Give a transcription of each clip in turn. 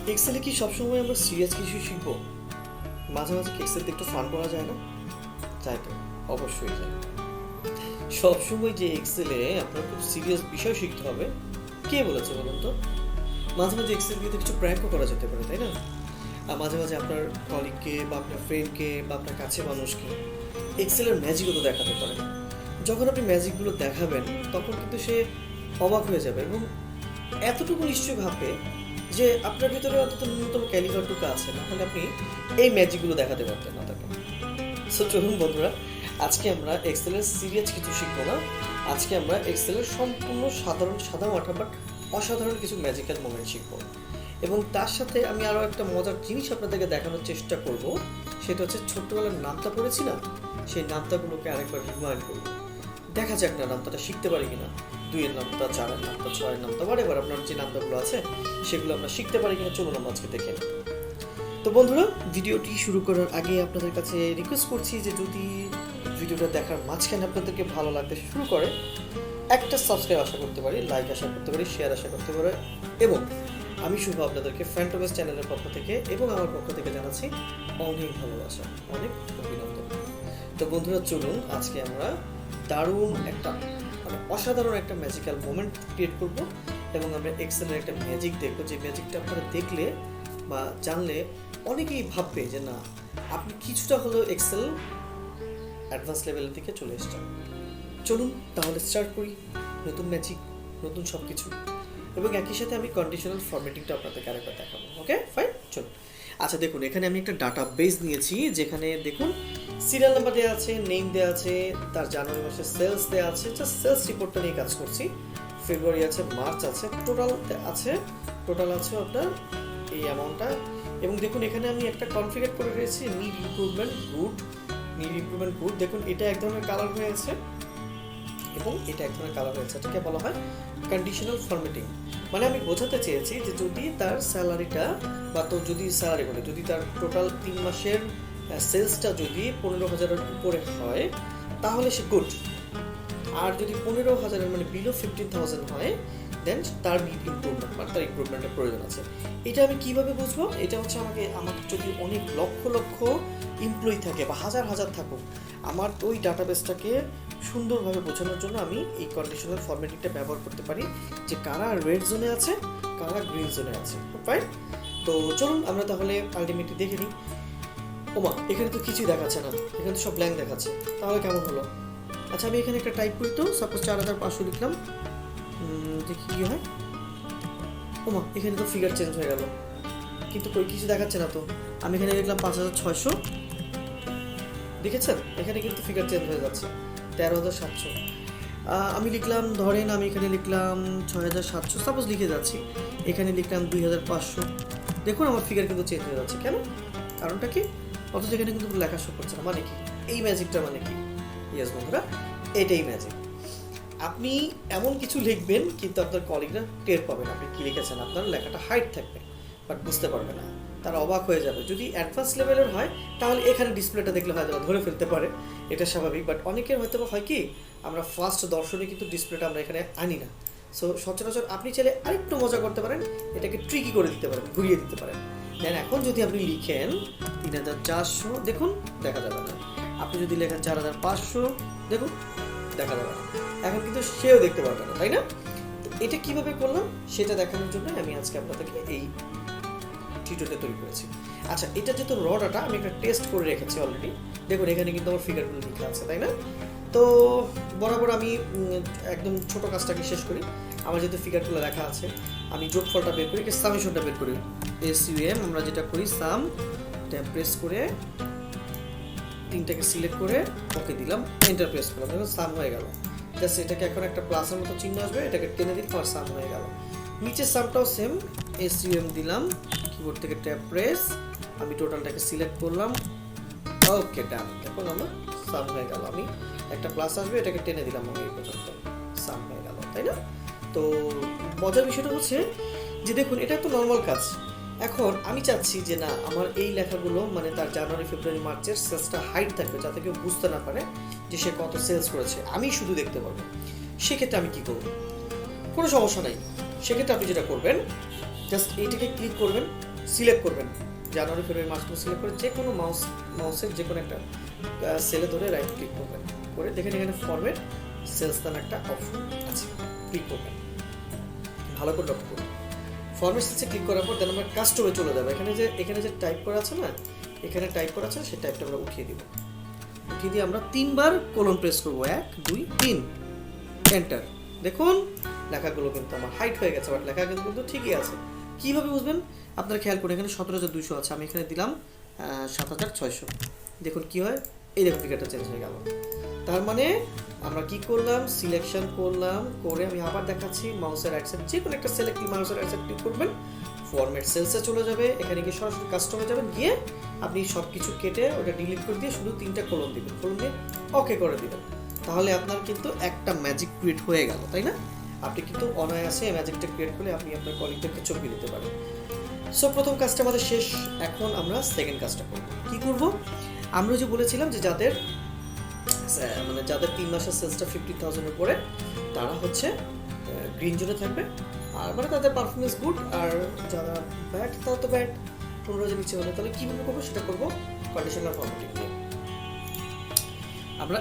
এক্সেলে কি সবসময় আমরা সিরিয়াস কিছু শিখবো? মাঝে মাঝে কি এক্সেলতে একটু ফান করা যায় না? তাই তো, অবশ্যই যায়। সবসময় যে এক্সেলে আপনার খুব সিরিয়াস বিষয় শিখতে হবে, কে বলেছে বলুন তো? মাঝে মাঝে এক্সেল দিয়ে কিছু প্র্যাঙ্কও করা যেতে পারে, তাই না? আর মাঝে মাঝে আপনার কলিগকে বা আপনার ফ্রেন্ডকে বা আপনার কাছে মানুষকে এক্সেলের ম্যাজিকও তো দেখাতে পারেন। যখন আপনি ম্যাজিকগুলো দেখাবেন তখন কিন্তু সে অবাক হয়ে যাবে এবং এতটুকু নিশ্চয়ই ভাববে যে আপনার ভিতরে অন্তত ন্যূনতম ক্যালিবারটুকু আছে, না হলে আপনি এই ম্যাজিকগুলো দেখাতে পারতেন না তাকে। সো চলুন বন্ধুরা, আজকে আমরা এক্সেলের সিরিয়াস কিছু শিখবো না। আজকে আমরা এক্সেলের সম্পূর্ণ সাধামাটা বাট অসাধারণ কিছু ম্যাজিক্যাল মোমেন্ট শিখবো। এবং তার সাথে আমি আরও একটা মজার জিনিস আপনাদেরকে দেখানোর চেষ্টা করব, সেটা হচ্ছে ছোট্টবেলার নামতা পড়েছি না, সেই নামতাগুলোকে আরেকবার রিমাইন্ড করবো। দেখা যাক না নামতাটা শিখতে পারি কিনা, 2-এর নামতা, 4-এর নামতা, 6-এর নামতা, এবার আপনার যে নামতাগুলো আছে সেগুলো আমরা শিখতে পারি কিনা, চলুন আমরা আজকে দেখে। তো বন্ধুরা, ভিডিওটি শুরু করার আগে আপনাদের কাছে রিকোয়েস্ট করছি যে যদি ভিডিওটা দেখার মাঝখানে আপনাদেরকে ভালো লাগতে শুরু করে, একটা সাবস্ক্রাইব আশা করতে পারি, লাইক আশা করতে পারি, শেয়ার আশা করতে পারি। এবং আমি শুভ আপনাদেরকে ফ্যান্টোমেস চ্যানেলের পক্ষ থেকে এবং আমার পক্ষ থেকে জানাচ্ছি অনেক ভালোবাসা, অনেক অভিনন্দন। তো বন্ধুরা চলুন, আজকে আমরা দারুণ একটা অসাধারণ একটা ম্যাজিক্যাল মোমেন্ট ক্রিয়েট করব এবং আমরা এক্সেলের একটা ম্যাজিক দেখবো, যে ম্যাজিকটা আপনারা দেখলে বা জানলে অনেকেই ভাববে যে না, আপনি কিছুটা হলেও এক্সেল অ্যাডভান্স লেভেলের দিকে চলে এসেছেন। চলুন তাহলে স্টার্ট করি। নতুন ম্যাজিক, নতুন সব কিছু, এবং একই সাথে আমি কন্ডিশনাল ফরম্যাটিংটা আপনাদেরকে আরেকবার দেখাবো। ওকে ফাইন, চলুন। আচ্ছা দেখুন, এখানে আমি একটা ডাটা বেস নিয়েছি, যেখানে দেখুন সিরিয়াল নাম্বার দেওয়া আছে, নেম দেওয়া আছে, তার জানুয়ারি মাসের সেলস দেওয়া আছে, জাস্ট সেলস রিপোর্টটা নিয়ে কাজ করছি। ফেব্রুয়ারি আছে, মার্চ আছে, টোটাল আছে আপনার এই অ্যামাউন্টটা। এবং দেখুন এখানে আমি একটা কনফিগার করে রেখেছি নিড ইমপ্রুভমেন্ট গুড। দেখুন এটা এক ধরনের কালার হয়ে আছে এবং এটা এক ধরনের কালার হয়েছে, এটাকে বলা হয় কন্ডিশনাল ফরম্যাটিং। মানে আমি বোঝাতে চেয়েছি যে যদি তার স্যালারিটা বা তো যদি স্যালারি বলে, যদি তার টোটাল 3 মাসের সেলসটা যদি 15,000-এর উপরে হয় তাহলে সে গুড। আর যদি 15,000 মানে বিলো 15,000 হয়, দেন তার নিড ইমপ্রুভমেন্ট বা তার ইমপ্রুভমেন্টের প্রয়োজন আছে। এটা আমি কিভাবে বুঝবো? এটা হচ্ছে আমার যদি অনেক লক্ষ লক্ষ এমপ্লয়ি থাকে বা হাজার হাজার থাকুক, আমার ওই ডাটাবেসটাকে সুন্দরভাবে বোঝানোর জন্য আমি এই কন্ডিশনাল ফরম্যাটিংটা ব্যবহার করতে পারি, যে কারা রেড জোনে আছে, কারা গ্রিন জোনে আছে। ফাইন, তো চলুন আমরা তাহলে আলটিমেটলি দেখে নিই। ওমা, এখানে তো কিছুই দেখাচ্ছে না, এখানে তো সব ব্ল্যাঙ্ক দেখাচ্ছে, তাহলে কেমন হলো? আচ্ছা আমি এখানে একটা টাইপ করি, তো সাপোজ 4,500 লিখলাম, দেখি কি হয়। ওমা, এখানে তো ফিগার চেঞ্জ হয়ে গেল, কিন্তু কিছু দেখাচ্ছে না তো। আমি এখানে লিখলাম 5,600, দেখেছেন এখানে কিন্তু ফিগার চেঞ্জ হয়ে যাচ্ছে, 13,700। আমি লিখলাম, ধরেন আমি এখানে লিখলাম 6,700, সাপোজ লিখে যাচ্ছি, এখানে লিখলাম 2,500। দেখুন আমার ফিগার কিন্তু চেঞ্জ হয়ে যাচ্ছে, কেন? কারণটা কি? অথচ এখানে কিন্তু লেখা শো করছে না। মানে কি এই ম্যাজিকটা? মানে কি? ইয়েস বন্ধুরা, এটাই ম্যাজিক। আপনি এমন কিছু লিখবেন কিন্তু আপনার কলিগরা টের পাবে না আপনি কি লিখেছেন, আপনার লেখাটা হাইড থাকবে বাট বুঝতে পারবে না, তারা অবাক হয়ে যাবে। যদি অ্যাডভান্স লেভেলের হয় তাহলে এখানে ডিসপ্লেটা দেখলে হয়তো ধরে ফেলতে পারে, এটা স্বাভাবিক। বাট অনেকের হয়তো হয় কি, আমরা ফার্স্ট দর্শনে কিন্তু ডিসপ্লেটা আমরা এখানে আনি না। সো সচরাচর আপনি চাইলে আরেকটু মজা করতে পারেন, এটাকে ট্রিকি করে দিতে পারেন, ঘুরিয়ে দিতে পারেন। দেন এখন যদি আপনি লিখেন 3,400, দেখুন দেখা যাবে না। আপনি যদি লেখেন 4,500, দেখুন দেখা যাবে না। এখন কিন্তু সেও দেখতে পারবে না, তাই না? তো এটা কিভাবে করলাম সেটা দেখানোর জন্য আমি আজকে আপনাদেরকে এই টিউটোরিয়ালটা তৈরি করেছি। আচ্ছা, এটা যেহেতু র ডাটা, আমি একটা টেস্ট করে রেখেছি অলরেডি। দেখুন এখানে কিন্তু আমার ফিগারগুলো লেখা আছে, তাই না? তো বরাবর আমি একদম ছোট কাজটাকে শেষ করি। আমার যেহেতু ফিগারগুলো লেখা আছে, আমি যোগফলটা বের করি, সামেশনটা বের করি। SUM আমরা যেটা করি, সাম ট্যাব প্রেস করে 3টাকে সিলেক্ট করে ওকে দিলাম, এন্টার প্রেস করলাম, দেখুন সাম হয়ে গেল। জাস্ট এটাকে এখন একটা প্লাসের মতো চিহ্ন আসবে, এটাকে টেনে দিন, আর সাম হয়ে গেল। নিচের সামটাও সেম, SUM দিলাম, কিবোর্ড থেকে ট্যাব প্রেস, আমি টোটালটাকে সিলেক্ট করলাম, ওকে ডান। এখন আমার সাম হয়ে গেল। আমি একটা প্লাস আসবে, এটাকে টেনে দিলাম, আমি এই পর্যন্ত সাম হয়ে গেল, তাই না? তো মজার বিষয়টা হচ্ছে যে দেখুন এটা তো নর্মাল কাজ। এখন আমি চাচ্ছি যে না, আমার এই লেখাগুলো মানে তার জানুয়ারি, ফেব্রুয়ারি, মার্চের সেলসটা হাইড থাকবে, যাতে কেউ বুঝতে না পারে যে সে কত সেলস করেছে, আমি শুধু দেখতে পারবো। সেক্ষেত্রে আমি কি করব? কোনো সমস্যা নাই। সেক্ষেত্রে আপনি যেটা করবেন, জাস্ট এইটাকে ক্লিক করবেন, সিলেক্ট করবেন, জানুয়ারি ফেব্রুয়ারি মাসগুলো সিলেক্ট করে যে কোনো মাউসের যে কোনো একটা সেলে ধরে রাইট ক্লিক করবেন, করে দেখেন এখানে ফরম্যাট সেলস নামে একটা অপশন আছে, ক্লিক করবেন, ভালো করে লক্ষ্য করুন। ফরম্যাট সেলসে ক্লিক করার পর দেন আমরা কাস্টমে চলে যাবো। এখানে যে টাইপ করা আছে না, এখানে টাইপ করা আছে, সেই টাইপটা আমরা উঠিয়ে দিব। উঠিয়ে দিয়ে আমরা 3 বার কোলন প্রেস করবো, 1 2 3, এন্টার। দেখুন লেখাগুলো কিন্তু আমার হাইট হয়ে গেছে, বাট লেখা কিন্তু ঠিকই আছে। কীভাবে বুঝবেন আপনারা খেয়াল করুন, এখানে 17,200 আছে, আমি এখানে দিলাম 7,600। দেখুন কি হয়, এই দেখুন ফিগারটা চেঞ্জ হয়ে গেল। তার মানে আমরা কি করলাম, সিলেকশন করলাম, করে আমি আবার দেখাচ্ছি মাউসের রাইট সাইড যে কোনো একটা সিলেক্ট মাউসের রাইট সাইড ক্লিক করবেন, ফরম্যাট সেলসে চলে যাবে, এখানে গিয়ে সরাসরি কাস্টমে যাবেন, গিয়ে আপনি সব কিছু কেটে ওটা ডিলিট করে দিয়ে শুধু 3টা কোলন দিবেন, কোলন দিয়ে ওকে করে দিবেন। তাহলে আপনার কিন্তু একটা ম্যাজিক ক্রিয়েট হয়ে গেল, তাই না? আপনি কিন্তু অনায়াসে ম্যাজিকটা ক্রিয়েট করলে আপনি আপনার কলিগদেরকে চমকে দিতে পারেন। সো প্রথম কাজটা আমাদের শেষ, এখন আমরা সেকেন্ড কাজটা করব। কি করব? আমরা যে বলেছিলাম যে যাদের 3 মাসের সেলসটা 50,000 এর উপরে, তারা হচ্ছে গ্রিন জোনে থাকবে, আর মানে তাদের পারফরমেন্স গুড, আর যারা ব্যাড তারা তো ব্যাড, 15,000 নিচে হলে। তাহলে কীভাবে করবো সেটা করবো কন্ডিশনাল ফরম্যাটিং দিয়ে। আমরা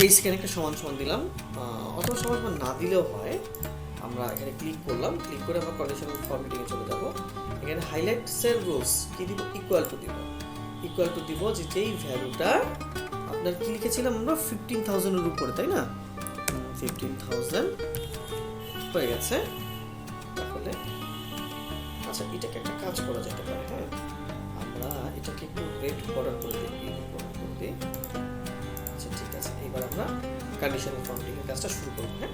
এই সেখানে একটা সমান দিলাম, অথবা সমান না দিলেও হয়। আমরা এখানে ক্লিক করলাম, ক্লিক করে আমরা কন্ডিশনাল ফরম্যাটিংয়ে চলে যাব। এখানে হাইলাইট সেল রুলস কি দিব, ইকুয়াল টু দিব যে যেই ভ্যালুটা আপনার কি লিখেছিলাম আমরা 15,000 এর উপরে, তাই না? 15,000 হয়ে গেছে। তাহলে আচ্ছা, এটাকে একটা কাজ করা যেতে পারে, হ্যাঁ, আমরা এটাকে একটু রেড বর্ডার করে দিই। আচ্ছা ঠিক আছে, এবার আমরা কন্ডিশনাল ফরম্যাটিং এর কাজটা শুরু করব। হ্যাঁ,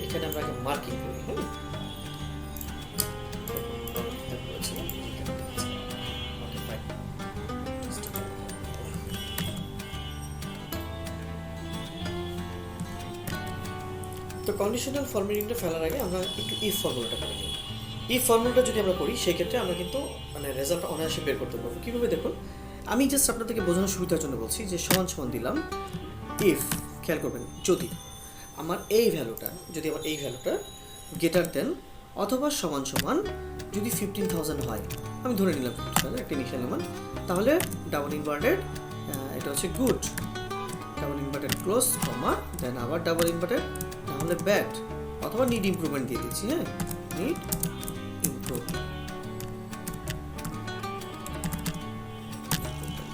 এখানে আমরা আগে মার্কিং করি। হ্যাঁ, তো কন্ডিশনাল ফরম্যাটিংটা ফেলার আগে আমরা একটু ইফ ফর্মুলাটা করে নিই। ইফ ফর্মুলাটা যদি আমরা করি সেক্ষেত্রে আমরা কিন্তু মানে রেজাল্ট অনায়াসে বের করতে পারবো। কীভাবে দেখুন, আমি জাস্ট আপনাদেরকে বোঝানোর সুবিধার জন্য বলছি যে সমান দিলাম ইফ, খেয়াল করবেন, যদি আমার এই ভ্যালুটা গ্রেটার দেন অথবা সমান যদি 15,000 হয়, আমি ধরে নিলাম 15,000 একটা ইনিশিয়াল মান, তাহলে ডাবল ইনভার্টেড, এটা হচ্ছে good, double inverted close comma, then আবার ডাবল ইনভার্টেড, তাহলে ব্যাড, অথবা নিড ইমপ্রুভমেন্ট দিয়ে দিচ্ছি। হ্যাঁ, নিড ইমপ্রুভমেন্ট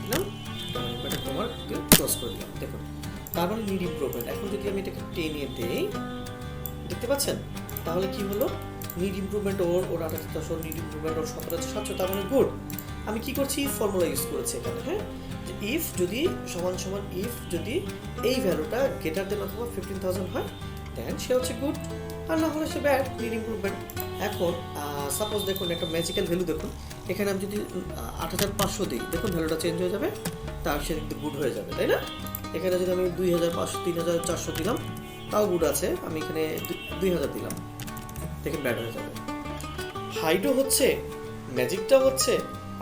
দিলাম, ডাবল ইনভার্টেড কমা দিয়ে ক্লোজ করে দিলাম। দেখুন তার মানে নিড ইমপ্রুভমেন্ট। এখন যদি আমি এটাকে টেনে দেই, দেখতে পাচ্ছেন, তাহলে কি হলো, নিড ইমপ্রুভমেন্ট ওর 28,000, নিড ইমপ্রুভমেন্ট ওর 17,700, তার মানে গুড। আমি কি করছি, ফর্মুলা ইউজ করেছি এখানে। হ্যাঁ, ইফ যদি সমান ইফ যদি এই ভ্যালুটা গ্রেটার দেন অথবা 15,000 হয়, দেন সে হচ্ছে গুড, আর না হলে সে ব্যাড, নিড ইমপ্রুভমেন্ট। এখন সাপোজ দেখুন একটা ম্যাজিক্যাল ভ্যালু, দেখুন এখানে আমি যদি 8,500 দিই, দেখুন ভ্যালুটা চেঞ্জ হয়ে যাবে, তার সে কিন্তু গুড হয়ে যাবে, তাই না? এখানে যদি আমি 2,500 3,400 দিলাম, তাও গুড আছে। আমি এখানে 2,000 দিলাম, দেখেন ব্যাড হয়ে যাবে। হাইটও হচ্ছে, ম্যাজিকটাও হচ্ছে,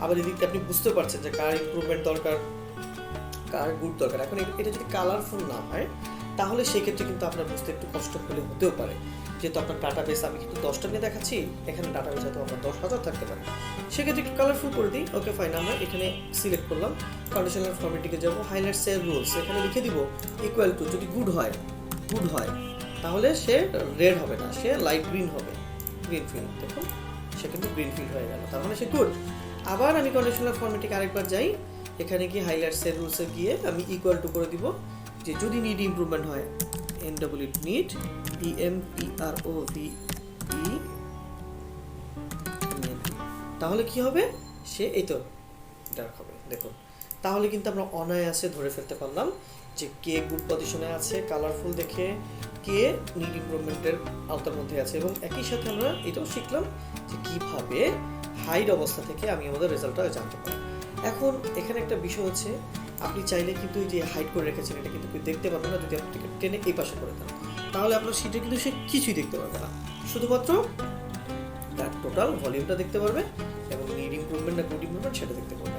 আবার এদিকে আপনি বুঝতে পারছেন যে কার ইমপ্রুভমেন্ট দরকার, কার গুড দরকার। এখন এটা যদি কালারফুল না হয়, তাহলে সেক্ষেত্রে কিন্তু আপনার বুঝতে একটু কষ্ট হলে হতেও পারে, যেহেতু আপনার ডাটাবেস আমি কিন্তু 10টা নিয়ে দেখাচ্ছি, এখানে ডাটাবেস হয়তো আপনার 10,000 থাকতে পারে, সেক্ষেত্রে একটু কালারফুল করে দিই। ওকে ফাইন, আমরা এখানে সিলেক্ট করলাম, কন্ডিশনাল ফরম্যাটিংয়ে যাবো, হাইলাইট সেল রুলস, এখানে লিখে দিব ইকুয়াল টু, যদি গুড হয় তাহলে সে রেড হবে না, সে লাইট গ্রিন হবে, গ্রিন ফিল্ড, দেখুন সে কিন্তু গ্রিন ফিল্ড হয়ে গেল, তার মানে সে গুড। আবার আমি কন্ডিশনাল ফরম্যাটিং আরেকবার যাই, এখানে গিয়ে হাইলাইট সেল রুলসে গিয়ে আমি ইকুয়াল টু করে দিব, যে যদি নিড ইমপ্রুভমেন্ট হয়, NWT নিড, EMPROVE, তাহলে কি হবে, সে এই তো ডার্ক হবে। দেখুন তাহলে কিন্তু আমরা অনায়াসে ধরে ফেলতে পারলাম যে কে গুড পজিশনে আছে কালারফুল দেখে, কে নিড ইমপ্রুভমেন্টের আওতার মধ্যে আছে, এবং একই সাথে আমরা এটাও শিখলাম যে কিভাবে হাইড অবস্থা থেকে আমি আমাদের রেজাল্টটা জানতে পারি। এখন এখানে একটা বিষয় হচ্ছে, আপনি চাইলে কিন্তু যে হাইড করে রেখেছেন এটা কিন্তু দেখতে পাবেন না, যদি আপনি টেনে এই পাশে করে দেন, তাহলে আপনার সিটে কিন্তু সে কিছুই দেখতে পারবে না, শুধুমাত্র তার টোটাল ভলিউমটা দেখতে পারবে এবং নিড ইমপ্রুভমেন্ট না গুড ইমপ্রুভমেন্ট সেটা দেখতে পারবে।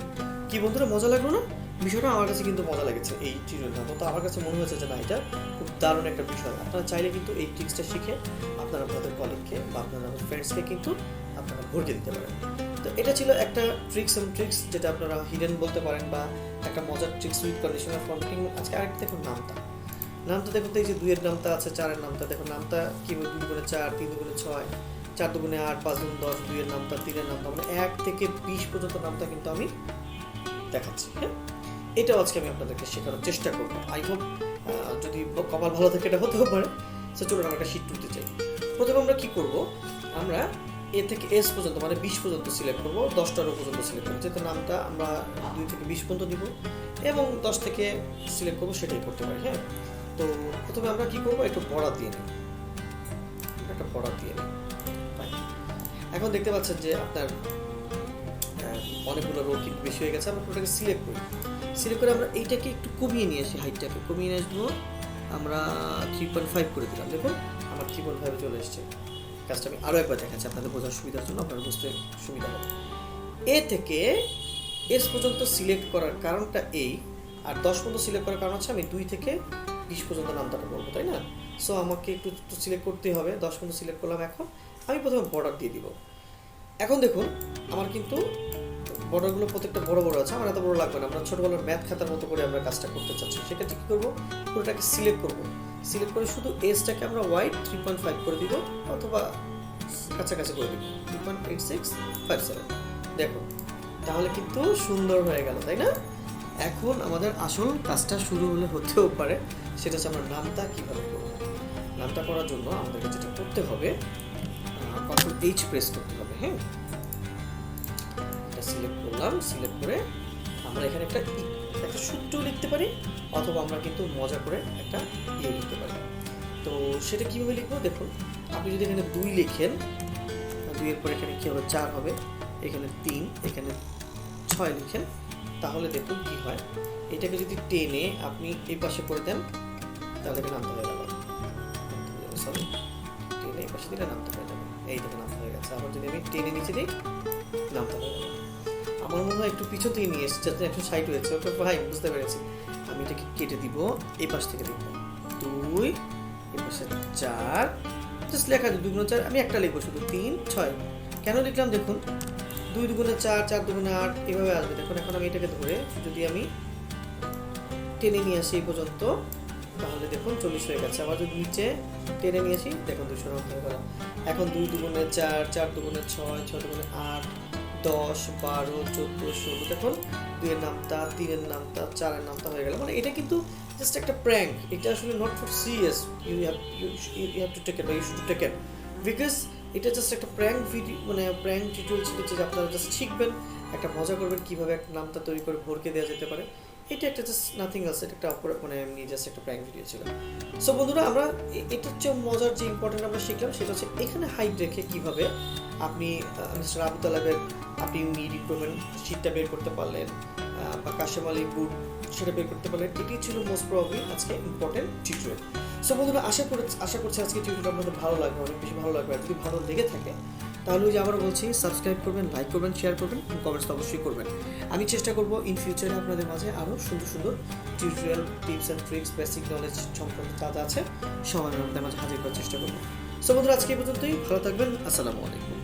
কি বন্ধুরা, মজা লাগলো না? বিষয়টা আমার কাছে কিন্তু মজা লেগেছে, এই টিউটোরিয়ালটা তো আমার কাছে মনে হয়েছে যে না, এটা খুব দারুণ একটা বিষয়। আপনারা চাইলে কিন্তু এই ট্রিক্সটা শিখে আপনারা আপনাদের কলিগকে বা আপনারা ফ্রেন্ডসকে কিন্তু আপনারা ভরকে দিতে পারেন। তো এটা ছিল একটা ট্রিক্স যেটা আপনারা হিডেন বলতে পারেন বা একটা মজার ট্রিক্স উইথ কন্ডিশনাল ফন্টিং। আজকে আরেকটা দেখুন নামটা দেখুন তো, এই যে 2 এর নামটা আছে, 4 এর নামটা দেখুন, নামটা কি 2 দুগুণে 4, 3 দুগুণে 6, 4 দুগুণে 8, 5 দুগুণে 10, 2 এর নামটা, 3 এর নামটা, মানে 1 থেকে 20 পর্যন্ত নামটা কিন্তু আমি দেখাচ্ছি। হ্যাঁ, এটাও আজকে আমি আপনাদেরকে শেখানোর চেষ্টা করব। আই হোপ যদি কপাল ভালো থাকে এটা হতেও পারে। সো চলুন আমরা একটা শিট তুলতে চাই। প্রথমে আমরা কি করব, আমরা এ থেকে এস পর্যন্ত মানে 20 পর্যন্ত সিলেক্ট করব, 10টার পর্যন্ত সিলেক্ট করব, যেহেতু নামটা আমরা 2 থেকে 20 পর্যন্ত দিব এবং 10 থেকে সিলেক্ট করব সেটাই করতে পারি। হ্যাঁ, তো প্রথমে আমরা কি করব, একটু বর্ডার দিয়ে নিই, একটা বর্ডার দিয়ে নিই। এখন দেখতে পাচ্ছেন যে আপনার অনেকগুলো রো কিন্তু বেশি হয়ে গেছে। আমরা পুরোটাকে সিলেক্ট করে আমরা এইটাকে একটু কমিয়ে নিয়ে আসি, হাইটটাকে কমিয়ে নিয়ে আসবো, আমরা 3.5 করে দিলাম। দেখুন আমার 3.5 চলে এসছে। কাজটা আমি আরও একবার দেখাচ্ছি আপনাদের বোঝার সুবিধার জন্য, আপনারা বুঝতে সুবিধা হবে। এ থেকে এস পর্যন্ত সিলেক্ট করার কারণটা এই, আর 10 পর্যন্ত সিলেক্ট করার কারণ হচ্ছে আমি 2 থেকে 20 পর্যন্ত নামটা বলবো, তাই না? সো আমাকে একটু সিলেক্ট করতেই হবে। 10 পর্যন্ত সিলেক্ট করলাম। এখন আমি প্রথমে বর্ডার দিয়ে দিব। এখন দেখুন আমার কিন্তু বর্ডারগুলো প্রত্যেকটা বড় বড় আছে, আমার এত বড় লাগবে না। আমরা ছোটবেলার ম্যাথ খাতার মতো করে আমরা কাজটা করতে চাচ্ছি, সেক্ষেত্রে কী করবো, পুরোটাকে সিলেক্ট করে শুধু এসটাকে আমরা হোয়াইট 3.5 করে দিব, অথবা কাছাকাছি করে দিব 3.8657। দেখুন তাহলে কিন্তু সুন্দর হয়ে গেল, তাই না? এখন আমাদের আসল কাজটা শুরু হতেও পারে, সেটা হচ্ছে আমরা নামটা কীভাবে করবো। নামটা করার জন্য আমাদেরকে যেটা করতে হবে, Ctrl+H প্রেস করতে হবে। হ্যাঁ, সিলেক্ট করলাম, সিলেক্ট করে আমরা এখানে একটা সূত্র লিখতে পারি, অথবা আমরা কিন্তু মজা করে একটা লিখতে পারি। তো সেটা কীভাবে লিখবো, দেখুন আপনি যদি এখানে 2 লিখেন, 2 এর পর এখানে কী হবে, 4 হবে, এখানে 3, এখানে 6 লিখেন, তাহলে দেখুন কি হয়। এটাকে যদি টেনে আপনি এই পাশে করে দেন, তাহলে নামতে হয়ে যাবে। সরি, টেনে এই পাশে দিলে নামতে হয়ে যাবে। এই থেকে নামতে হয়ে গেছে। আবার যদি আমি টেনে নিচে দিই, নামতে হয়ে যাবে। আমার মনে হয় একটু পিছন থেকে নিয়ে এসেছে, যাতে 160 হয়েছে। ওকে ভাই, বুঝতে পেরেছি। আমি এটাকে কেটে দিব, এই পাশ থেকে লিখবো 2, এই পাশে 4, জাস্ট লেখা 2 গুণ 4, আমি একটা লিখবো শুধু 3, 6। কেন লিখলাম দেখুন, 2 দুগুণে 4, 4 দুগুণে 8, এভাবে আসবে। দেখুন এখন আমি এটাকে ধরে যদি আমি টেনে নিয়ে আসি এই পর্যন্ত, তাহলে দেখুন 40 হয়ে গেছে। আবার যদি নিচে টেনে নিয়ে আসি, দেখুন 200 হয়ে গেল। এখন 2 দুগুণে 4, 4 দুগুণে 6, 6 দুগুণে 8, 10, 12, 14, 16। দেখুন 2 এর নামটা, 3 এর নামটা, 4 এর নামটা হয়ে গেল। মানে এটা কিন্তু জাস্ট একটা প্র্যাঙ্ক, এটা আসলে not for serious. You have to take it, বা you should take it, because এটা জাস্ট একটা প্র্যাঙ্ক ভিডিও, মানে প্র্যাঙ্ক টিউটোরিয়াল ছিল, যে আপনারা জাস্ট শিখবেন, একটা মজা করবেন কীভাবে একটা নামটা তৈরি করে ভরকে দেওয়া যেতে পারে। এটা একটা জাস্ট নাথিং এলস, এটা একটা মানে এমনি জাস্ট একটা প্র্যাঙ্ক ভিডিও ছিল। সো বন্ধুরা, আমরা এটা হচ্ছে মজার যে ইম্পর্টেন্ট আমরা শিখলাম, সেটা হচ্ছে এখানে হাইট রেখে কীভাবে আপনি মিস্টার আবু তালেবের আপনি নিড ইমপ্রুভমেন্ট শিটটা বের করতে পারলেন, বা কাশেম আলী গুড সেটা বের করতে পারলেন। এটি ছিল মোস্ট প্রবাবলি আজকে ইম্পর্টেন্ট টিউটোরিয়াল। সো বন্ধুরা, আশা করছি আজকে টিউটোরিয়াল আপনাদের ভালো লাগবে, অনেক বেশি ভালো লাগবে। আর যদি ভালো লেগে থাকে, তাহলে ওই যে আবারও বলছি, সাবস্ক্রাইব করবেন, লাইক করবেন, শেয়ার করবেন, কমেন্টস তো অবশ্যই করবেন। আমি চেষ্টা করব ইন ফিউচারে আপনাদের মাঝে আরও সুন্দর সুন্দর tutorial, tips and tricks, basic knowledge সংক্রান্ত যা যা আছে সব আমি আপনাদের মাঝে হাজির করার চেষ্টা করব। সো বন্ধুরা, আজকে এই পর্যন্তই। ভালো থাকবেন। আসসালামু আলাইকুম।